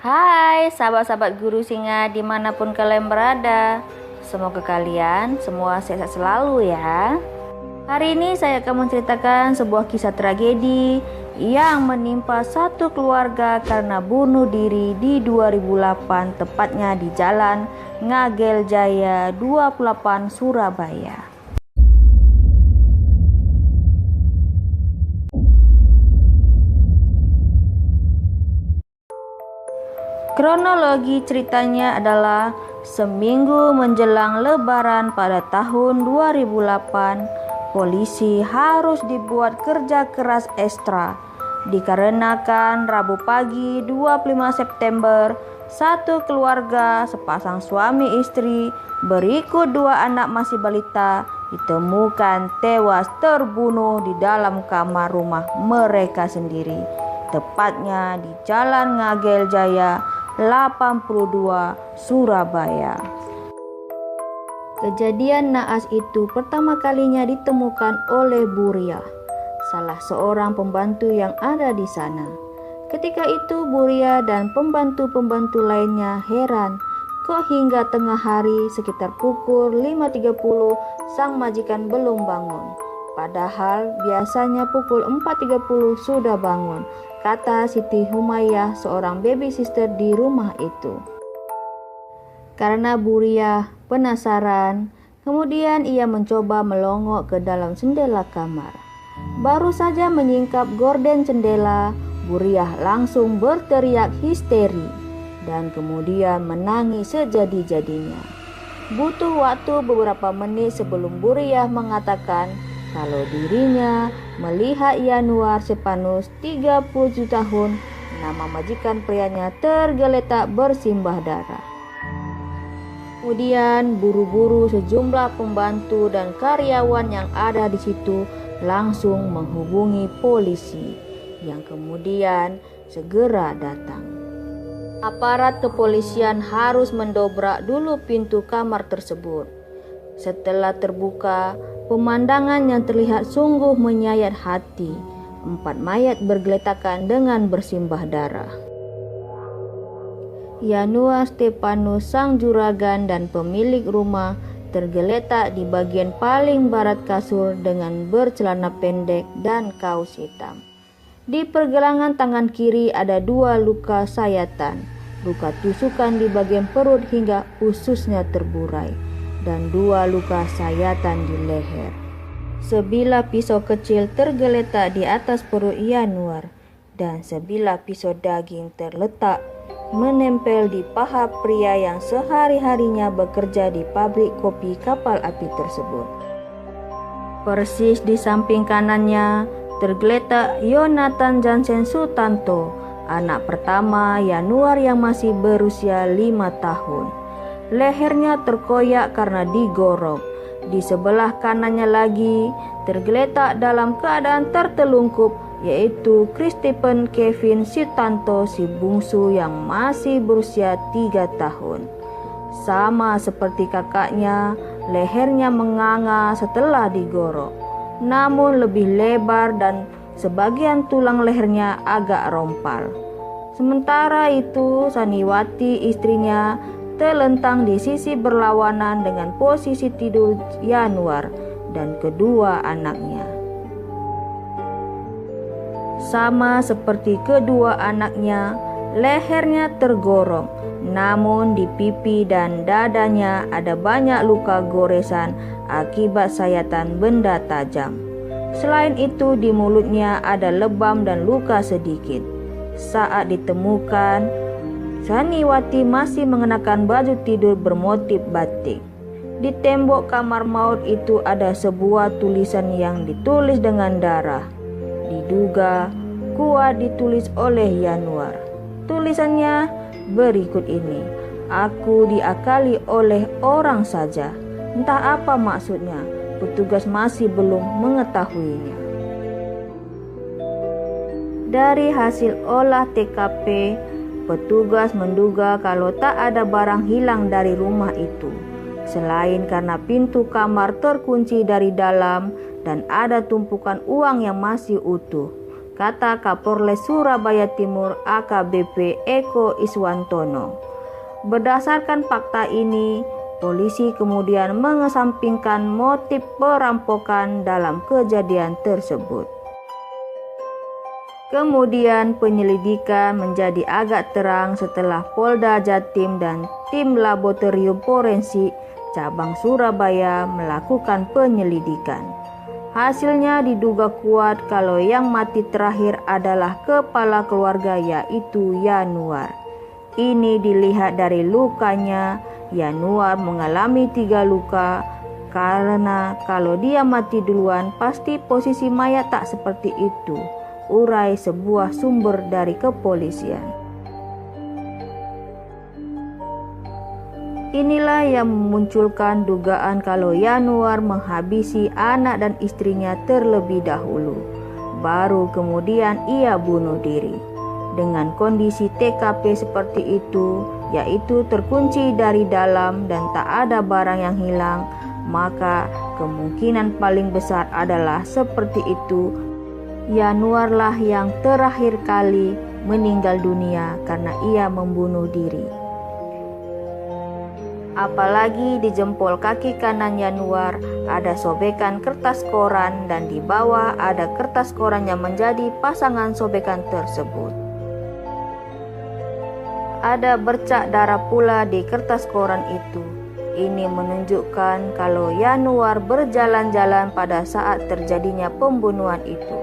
Hai sahabat-sahabat Guru Singa dimanapun kalian berada. Semoga kalian semua sehat selalu ya. Hari ini saya akan menceritakan sebuah kisah tragedi yang menimpa satu keluarga karena bunuh diri di 2008, tepatnya di Jalan Ngagel Jaya 28 Surabaya. Kronologi ceritanya adalah seminggu menjelang Lebaran pada tahun 2008, polisi harus dibuat kerja keras ekstra dikarenakan Rabu pagi 25 September, satu keluarga sepasang suami istri berikut dua anak masih balita ditemukan tewas terbunuh di dalam kamar rumah mereka sendiri, tepatnya di Jalan Ngagel Jaya 82 Surabaya. Kejadian naas itu pertama kalinya ditemukan oleh Buria, salah seorang pembantu yang ada di sana. Ketika itu Buria dan pembantu-pembantu lainnya heran kok hingga tengah hari sekitar pukul 5.30 sang majikan belum bangun. Padahal biasanya pukul 4.30 sudah bangun, kata Siti Humayyah, seorang baby sister di rumah itu. Karena Buria penasaran, kemudian ia mencoba melongok ke dalam jendela kamar. Baru saja menyingkap gorden jendela, Buria langsung berteriak histeri dan kemudian menangis sejadi-jadinya. Butuh waktu beberapa menit sebelum Buria mengatakan kalau dirinya melihat Yanuar Sepanus 37 tahun, nama majikan prianya, tergeletak bersimbah darah. Kemudian buru-buru sejumlah pembantu dan karyawan yang ada di situ langsung menghubungi polisi yang kemudian segera datang. Aparat kepolisian harus mendobrak dulu pintu kamar tersebut. Setelah terbuka, pemandangan yang terlihat sungguh menyayat hati. 4 mayat bergeletakan dengan bersimbah darah. Yanuar Stepanus, sang juragan dan pemilik rumah, tergeletak di bagian paling barat kasur dengan bercelana pendek dan kaos hitam. Di pergelangan tangan kiri ada 2 luka sayatan, luka tusukan di bagian perut hingga ususnya terburai, dan 2 luka sayatan di leher. Sebilah pisau kecil tergeletak di atas perut Yanuar, dan sebilah pisau daging terletak menempel di paha pria yang sehari-harinya bekerja di pabrik kopi kapal api tersebut. Persis di samping kanannya tergeletak Yonatan Jansen Sutanto, anak pertama Yanuar yang masih berusia 5 tahun. Lehernya terkoyak karena digorok. Di sebelah kanannya lagi tergeletak dalam keadaan tertelungkup, yaitu Christopher Kevin Sutanto, si bungsu yang masih berusia 3 tahun. Sama seperti kakaknya, lehernya menganga setelah digorok, namun lebih lebar dan sebagian tulang lehernya agak rompal. Sementara itu Saniwati, istrinya, terlentang di sisi berlawanan dengan posisi tidur Yanuar dan kedua anaknya. Sama seperti kedua anaknya, lehernya tergorok, namun di pipi dan dadanya ada banyak luka goresan akibat sayatan benda tajam. Selain itu di mulutnya ada lebam dan luka sedikit. Saat ditemukan, Saniwati masih mengenakan baju tidur bermotif batik. Di tembok kamar maut itu ada sebuah tulisan yang ditulis dengan darah. Diduga kuat ditulis oleh Yanuar. Tulisannya berikut ini: "Aku diakali oleh orang saja." Entah apa maksudnya, petugas masih belum mengetahuinya. Dari hasil olah TKP, petugas menduga kalau tak ada barang hilang dari rumah itu, selain karena pintu kamar terkunci dari dalam dan ada tumpukan uang yang masih utuh. kata Kapolres Surabaya Timur AKBP Eko Iswantono. Berdasarkan fakta ini, polisi kemudian mengesampingkan motif perampokan dalam kejadian tersebut. Kemudian penyelidikan menjadi agak terang setelah Polda Jatim dan tim laboratorium forensik cabang Surabaya melakukan penyelidikan. Hasilnya diduga kuat kalau yang mati terakhir adalah kepala keluarga, yaitu Yanuar. Ini dilihat dari lukanya. Yanuar mengalami 3 luka karena kalau dia mati duluan pasti posisi mayat tak seperti itu, urai sebuah sumber dari kepolisian. Inilah yang memunculkan dugaan kalau Yanuar menghabisi anak dan istrinya terlebih dahulu, baru kemudian ia bunuh diri. Dengan kondisi TKP seperti itu, yaitu terkunci dari dalam dan tak ada barang yang hilang, maka kemungkinan paling besar adalah seperti itu. Yanuarlah yang terakhir kali meninggal dunia karena ia membunuh diri. Apalagi di jempol kaki kanan Yanuar ada sobekan kertas koran dan di bawah ada kertas koran yang menjadi pasangan sobekan tersebut. Ada bercak darah pula di kertas koran itu. Ini menunjukkan kalau Yanuar berjalan-jalan pada saat terjadinya pembunuhan itu.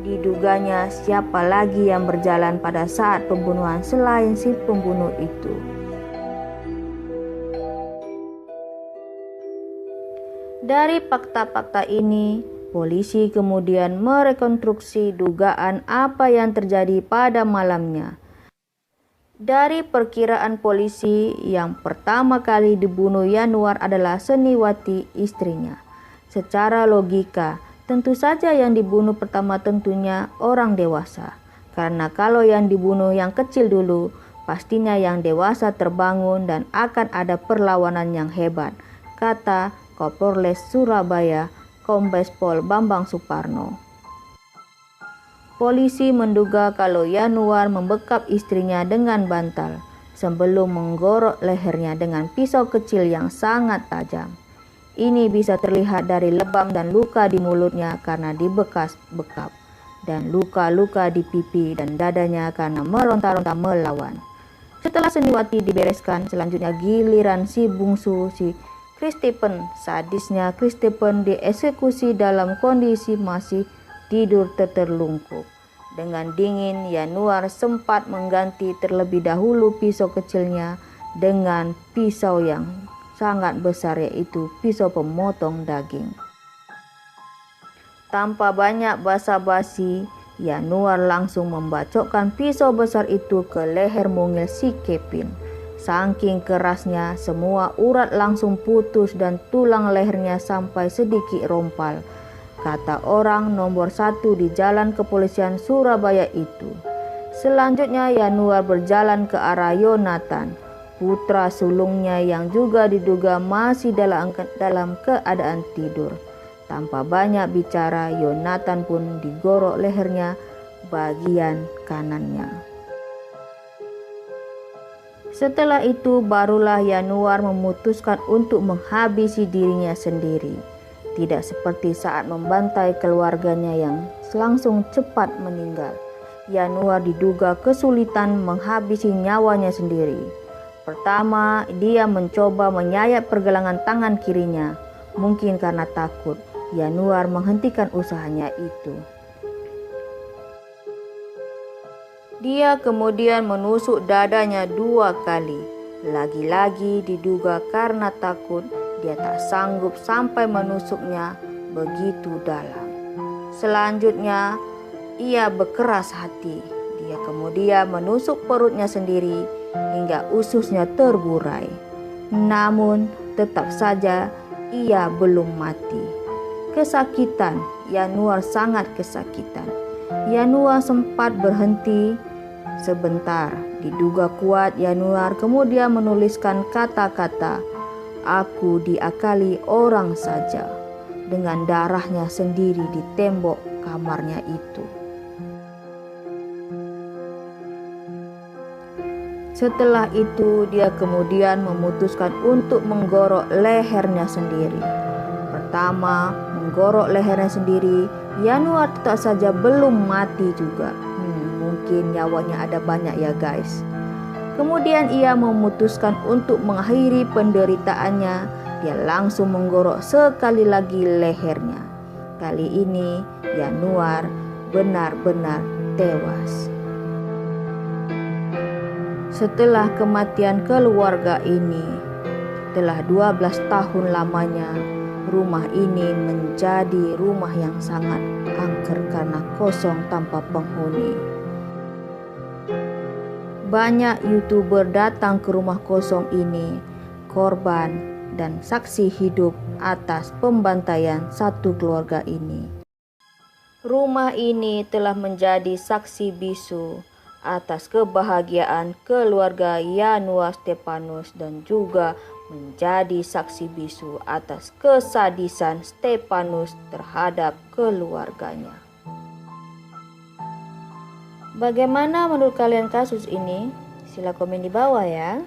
Diduganya siapa lagi yang berjalan pada saat pembunuhan selain si pembunuh itu. Dari fakta-fakta ini, polisi kemudian merekonstruksi dugaan apa yang terjadi pada malamnya. Dari perkiraan polisi, yang pertama kali dibunuh Yanuar adalah Seniwati, istrinya. Secara logika, tentu saja yang dibunuh pertama tentunya orang dewasa. Karena kalau yang dibunuh yang kecil dulu, pastinya yang dewasa terbangun dan akan ada perlawanan yang hebat, kata Kapolres Surabaya Kombes Pol Bambang Suparno. Polisi menduga kalau Yanuar membekap istrinya dengan bantal sebelum menggorok lehernya dengan pisau kecil yang sangat tajam. Ini bisa terlihat dari lebam dan luka di mulutnya karena dibekas bekap, dan luka-luka di pipi dan dadanya karena meronta-ronta melawan. Setelah Seniwati dibereskan, selanjutnya giliran si bungsu, si Kristipen. Sadisnya Kristipen dieksekusi dalam kondisi masih tidur terlungkup. Dengan dingin, Yanuar sempat mengganti terlebih dahulu pisau kecilnya dengan pisau yang sangat besar, yaitu pisau pemotong daging. Tanpa banyak basa-basi, Yanuar langsung membacokkan pisau besar itu ke leher mungil si Kepin. Saking kerasnya, semua urat langsung putus dan tulang lehernya sampai sedikit rompal, kata orang nomor 1 di Jalan Kepolisian Surabaya itu. Selanjutnya Yanuar berjalan ke arah Yonatan, putra sulungnya yang juga diduga masih dalam keadaan tidur. Tanpa banyak bicara, Yonatan pun digorok lehernya bagian kanannya. Setelah itu barulah Yanuar memutuskan untuk menghabisi dirinya sendiri. Tidak seperti saat membantai keluarganya yang langsung cepat meninggal. Yanuar diduga kesulitan menghabisi nyawanya sendiri. Pertama, dia mencoba menyayat pergelangan tangan kirinya. Mungkin karena takut, Yanuar menghentikan usahanya itu. Dia kemudian menusuk dadanya 2 kali. Lagi-lagi diduga karena takut, dia tak sanggup sampai menusuknya begitu dalam. Selanjutnya, ia berkeras hati. Dia kemudian menusuk perutnya sendiri hingga ususnya terburai. Namun, tetap saja ia belum mati. Kesakitan, Yanuar sangat kesakitan. Yanuar sempat berhenti sebentar. Diduga kuat, Yanuar kemudian menuliskan kata-kata, "Aku diakali orang saja," dengan darahnya sendiri di tembok kamarnya itu. Setelah itu dia kemudian memutuskan untuk menggorok lehernya sendiri. Pertama, menggorok lehernya sendiri, Yanuar tetap saja belum mati juga. Mungkin nyawanya ada banyak ya guys. Kemudian ia memutuskan untuk mengakhiri penderitaannya. Dia langsung menggorok sekali lagi lehernya. Kali ini Yanuar benar-benar tewas. Setelah kematian keluarga ini, setelah 12 tahun lamanya, rumah ini menjadi rumah yang sangat angker karena kosong tanpa penghuni. Banyak YouTuber datang ke rumah kosong ini, korban dan saksi hidup atas pembantaian satu keluarga ini. Rumah ini telah menjadi saksi bisu atas kebahagiaan keluarga Yanuar Stepanus dan juga menjadi saksi bisu atas kesadisan Stepanus terhadap keluarganya. Bagaimana menurut kalian kasus ini? Sila komen di bawah ya.